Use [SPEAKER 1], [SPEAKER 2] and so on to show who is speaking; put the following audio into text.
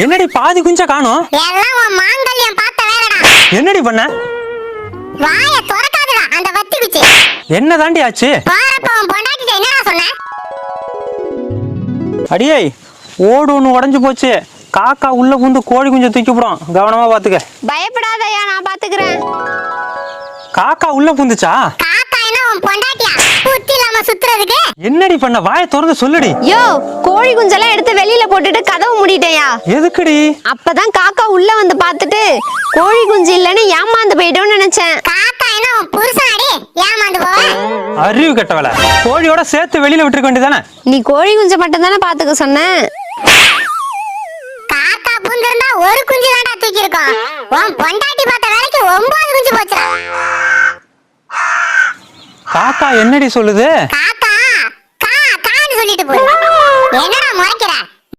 [SPEAKER 1] என்னடி பாதி குஞ்ச காணோம்?
[SPEAKER 2] எல்லாம் உன் மாங்கல்யம் பார்த்த வேலைடா.
[SPEAKER 1] என்னடி பண்ண?
[SPEAKER 2] வாய திறக்காதடா அந்த வத்தி குச்சி.
[SPEAKER 1] என்ன தாண்டி ஆச்சு?
[SPEAKER 2] போறப்ப உன் பொண்டாட்டிட்ட என்னடா சொன்ன?
[SPEAKER 1] அடியே ஓடு ஒன்று உடஞ்சு போச்சு. காக்கா உள்ள புந்து கோழி குஞ்சை தூக்கி போடும், கவனமா பாத்துக்க.
[SPEAKER 3] பயப்படாதயா, நான் பாத்துக்கிறேன்.
[SPEAKER 1] காக்கா உள்ள புந்துச்சா?
[SPEAKER 2] காக்கா என்ன உன் பொண்டாட்டியா? புத்தி இல்லாம சுத்துறதுக்கு?
[SPEAKER 1] என்னடி பண்ண? வாயை திறந்து சொல்லுடி.
[SPEAKER 3] யோ, கோழி குஞ்செல்லாம் எடுத்து வெளியில போட்டுட்டு கதவு மூடிட்டேயா.
[SPEAKER 1] எதுக்குடி?
[SPEAKER 3] அப்பதான் காக்கா உள்ள வந்து பாத்துட்டு கோழி குஞ்சு இல்லன்னு ஏமாந்து போயிட்டோம்னு நினைச்சேன்.
[SPEAKER 2] காக்கா என்ன உன் புருஷனாடி? ஏமாந்து போவ?
[SPEAKER 1] அறிவு கெட்டவள. கோழியோட சேர்த்து வெளியில விட்டுருக்க வேண்டியதானே?
[SPEAKER 3] நீ கோழி குஞ்ச மட்டும் தானே பாத்துக்க சொன்ன.
[SPEAKER 2] காக்கா புந்திருந்தா ஒரு குஞ்சு தான்டா தூக்கி இருக்கும். உன் பொண்டாட்டி பார்த்த வேலைக்கு 9 குஞ்சு போச்சுடா.
[SPEAKER 1] காக்கா என்னடி சொல்லுது?
[SPEAKER 2] காக்கா கான்னு சொல்லிட்டு போய் என்னடா முறைக்கிற?